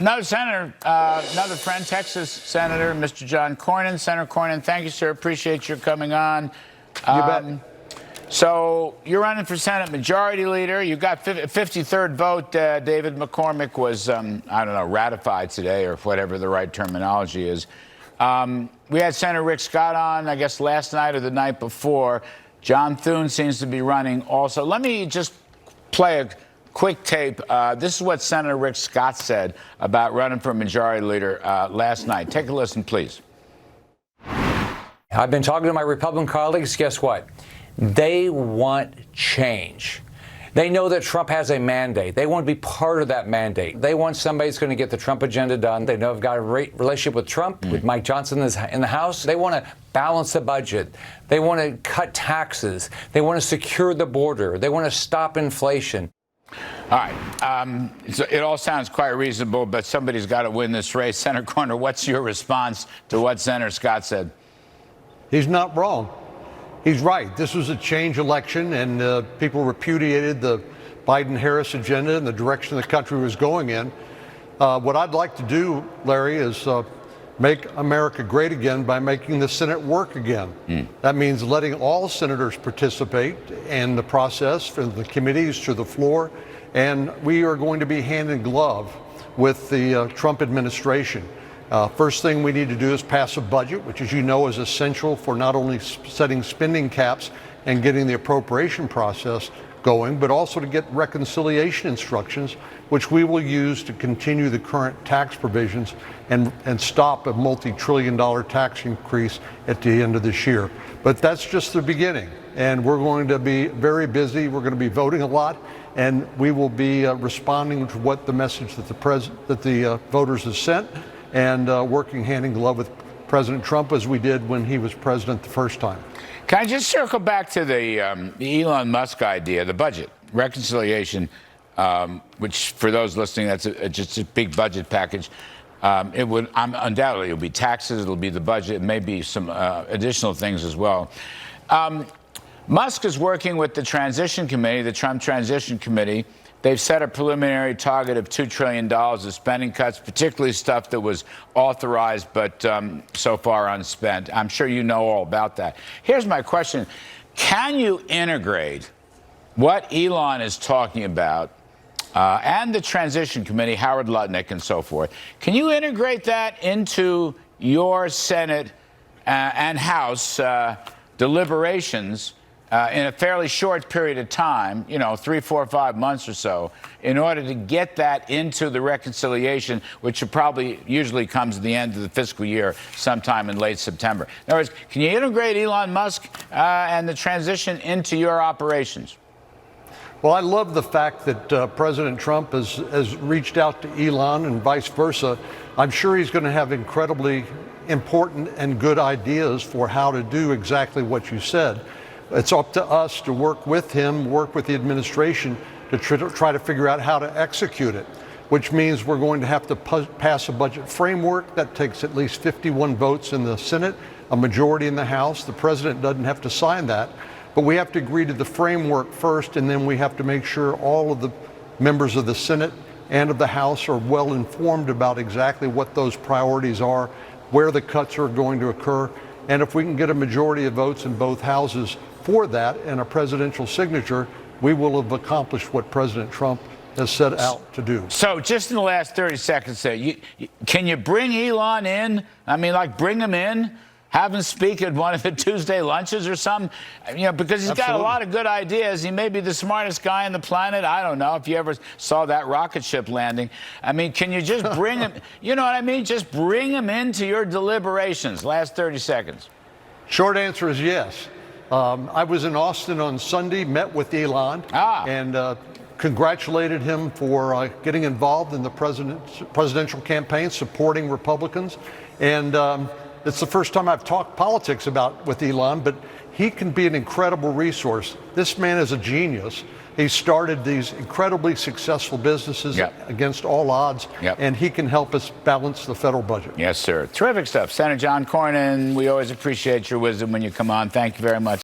Another senator, another friend, Texas Senator, Mr. John Cornyn. Senator Cornyn, thank you, sir. Appreciate your coming on. You bet. So you're running for Senate Majority Leader. You got 53rd vote. David McCormick was, I don't know, ratified today or whatever the right terminology is. We had Senator Rick Scott on, I guess, last night or the night before. John Thune seems to be running also. Let me just play a quick tape. This is what Senator Rick Scott said about running for Majority Leader last night. Take a listen, please. I've been talking to my Republican colleagues. Guess what? They want change. They know that Trump has a mandate. They want to be part of that mandate. They want somebody who's going to get the Trump agenda done. They know they've got a great relationship with Trump, with Mike Johnson in the House. They want to balance the budget. They want to cut taxes. They want to secure the border. They want to stop inflation. All right. So it all sounds quite reasonable, but somebody's got to win this race. Senator Cornyn, what's your response to what Senator Scott said? He's not wrong. He's right. This was a change election, and people repudiated the Biden-Harris agenda and the direction the country was going in. What I'd like to do, Larry, is make America great again by making the Senate work again. That means letting all senators participate in the process, from the committees to the floor, and we are going to be hand in glove with the Trump administration. First thing we need to do is pass a budget, which, as you know, is essential for not only setting spending caps and getting the appropriation process going, but also to get reconciliation instructions, which we will use to continue the current tax provisions and stop a multi-trillion-dollar tax increase at the end of this year. But that's just the beginning, and we're going to be very busy. We're going to be voting a lot, and we will be responding to what the message that the voters have sent, and working hand in glove with President Trump as we did when he was president the first time. Can I just circle back to the Elon Musk idea, the budget reconciliation, which for those listening, that's just a big budget package. It would undoubtedly it'll be taxes, it'll be the budget, it may be some additional things as well. Musk is working with the Transition Committee, the Trump Transition Committee. They've set a preliminary target of $2 trillion of spending cuts, particularly stuff that was authorized but so far unspent. I'm sure you know all about that. Here's my question. Can you integrate what Elon is talking about and the Transition Committee, Howard Lutnick and so forth, can you integrate that into your Senate and House deliberations in a fairly short period of time, 3, 4, 5 months or so, in order to get that into the reconciliation, which usually comes at the end of the fiscal year, sometime in late September? In other words, can you integrate Elon Musk and the transition into your operations? Well, I love the fact that President Trump has reached out to Elon and vice versa. I'm sure he's going to have incredibly important and good ideas for how to do exactly what you said. It's up to us to work with him, work with the administration to try to figure out how to execute it, which means we're going to have to pass a budget framework that takes at least 51 votes in the Senate, a majority in the House. The president doesn't have to sign that, but we have to agree to the framework first, and then we have to make sure all of the members of the Senate and of the House are well informed about exactly what those priorities are, where the cuts are going to occur, and if we can get a majority of votes in both houses for that and a presidential signature, we will have accomplished what President Trump has set out to do. So just in the last 30 seconds there, can you bring Elon in? I mean, bring him in, have him speak at one of the Tuesday lunches or something? Because he's got a lot of good ideas. He may be the smartest guy on the planet. I don't know if you ever saw that rocket ship landing. I mean, can you just bring him, you know what I mean? Just bring him into your deliberations. Last 30 seconds. Short answer is yes. I was in Austin on Sunday, met with Elon, and congratulated him for getting involved in the presidential campaign, supporting Republicans. And it's the first time I've talked politics with Elon, but he can be an incredible resource. This man is a genius. He started these incredibly successful businesses against all odds, and he can help us balance the federal budget. Yes, sir. Terrific stuff. Senator John Cornyn, we always appreciate your wisdom when you come on. Thank you very much.